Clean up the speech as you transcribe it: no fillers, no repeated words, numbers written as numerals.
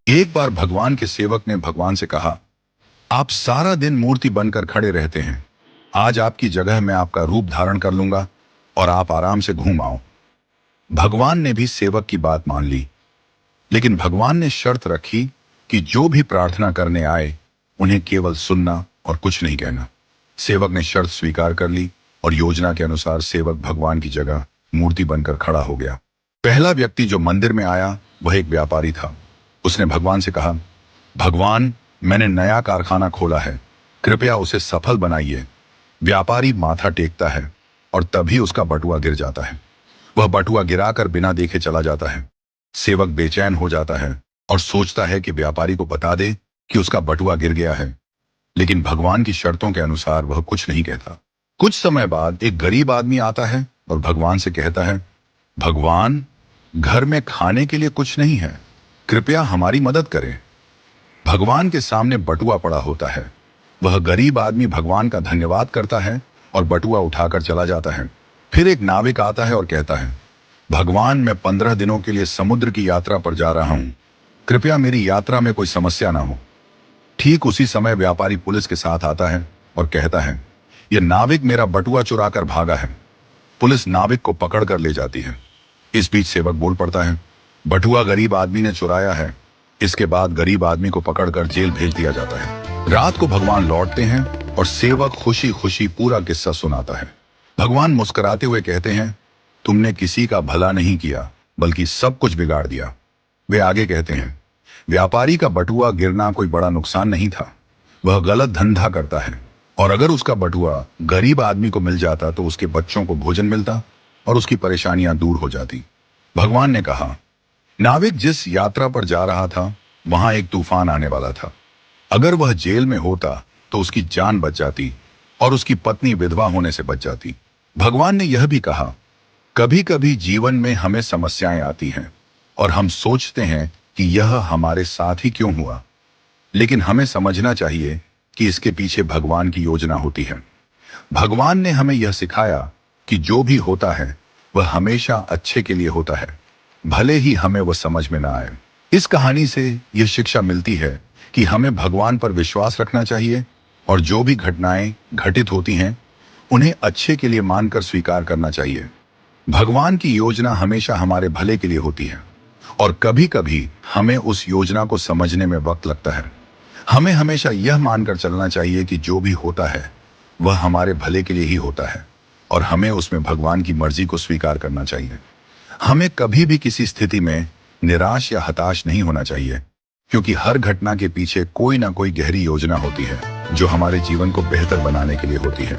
एक बार भगवान के सेवक ने भगवान से कहा, आप सारा दिन मूर्ति बनकर खड़े रहते हैं। आज आपकी जगह मैं आपका रूप धारण कर लूंगा और आप आराम से घूम आओ। भगवान ने भी सेवक की बात मान ली, लेकिन भगवान ने शर्त रखी कि जो भी प्रार्थना करने आए उन्हें केवल सुनना और कुछ नहीं कहना। सेवक ने शर्त स्वीकार कर ली और योजना के अनुसार सेवक भगवान की जगह मूर्ति बनकर खड़ा हो गया। पहला व्यक्ति जो मंदिर में आया वह एक व्यापारी था। उसने भगवान से कहा, भगवान, मैंने नया कारखाना खोला है, कृपया उसे सफल बनाइए। व्यापारी माथा टेकता है और तभी उसका बटुआ गिर जाता है। वह बटुआ गिराकर बिना देखे चला जाता है। सेवक बेचैन हो जाता है और सोचता है कि व्यापारी को बता दे कि उसका बटुआ गिर गया है, लेकिन भगवान की शर्तों के अनुसार वह कुछ नहीं कहता। कुछ समय बाद एक गरीब आदमी आता है और भगवान से कहता है, भगवान, घर में खाने के लिए कुछ नहीं है, कृपया हमारी मदद करें। भगवान के सामने बटुआ पड़ा होता है। वह गरीब आदमी भगवान का धन्यवाद करता है और बटुआ उठाकर चला जाता है। फिर एक नाविक आता है और कहता है, भगवान, मैं 15 दिनों के लिए समुद्र की यात्रा पर जा रहा हूं, कृपया मेरी यात्रा में कोई समस्या ना हो। ठीक उसी समय व्यापारी पुलिस के साथ आता है और कहता है, यह नाविक मेरा बटुआ चुराकर भागा है। पुलिस नाविक को पकड़ कर ले जाती है। इस बीच सेवक बोल पड़ता है, बटुआ गरीब आदमी ने चुराया है। इसके बाद गरीब आदमी को पकड़कर जेल भेज दिया जाता है। रात को भगवान लौटते हैं और सेवक खुशी खुशी पूरा किस्सा सुनाता है। भगवान मुस्कुराते हुए कहते हैं, तुमने किसी का भला नहीं किया बल्कि सब कुछ बिगाड़ दिया। वे आगे कहते हैं, व्यापारी का बटुआ गिरना कोई बड़ा नुकसान नहीं था। वह गलत धंधा करता है, और अगर उसका बटुआ गरीब आदमी को मिल जाता तो उसके बच्चों को भोजन मिलता और उसकी परेशानियां दूर हो जाती। भगवान ने कहा, नाविक जिस यात्रा पर जा रहा था वहां एक तूफान आने वाला था। अगर वह जेल में होता तो उसकी जान बच जाती और उसकी पत्नी विधवा होने से बच जाती। भगवान ने यह भी कहा, कभी कभी जीवन में हमें समस्याएं आती हैं और हम सोचते हैं कि यह हमारे साथ ही क्यों हुआ, लेकिन हमें समझना चाहिए कि इसके पीछे भगवान की योजना होती है। भगवान ने हमें यह सिखाया कि जो भी होता है वह हमेशा अच्छे के लिए होता है, भले ही हमें वह समझ में ना आए। इस कहानी से यह शिक्षा मिलती है कि हमें भगवान पर विश्वास रखना चाहिए और जो भी घटनाएं घटित होती हैं उन्हें अच्छे के लिए मानकर स्वीकार करना चाहिए। भगवान की योजना हमेशा हमारे भले के लिए होती है और कभी कभी हमें उस योजना को समझने में वक्त लगता है। हमें हमेशा यह मानकर चलना चाहिए कि जो भी होता है वह हमारे भले के लिए ही होता है और हमें उसमें भगवान की मर्जी को स्वीकार करना चाहिए। हमें कभी भी किसी स्थिति में निराश या हताश नहीं होना चाहिए, क्योंकि हर घटना के पीछे कोई ना कोई गहरी योजना होती है जो हमारे जीवन को बेहतर बनाने के लिए होती है।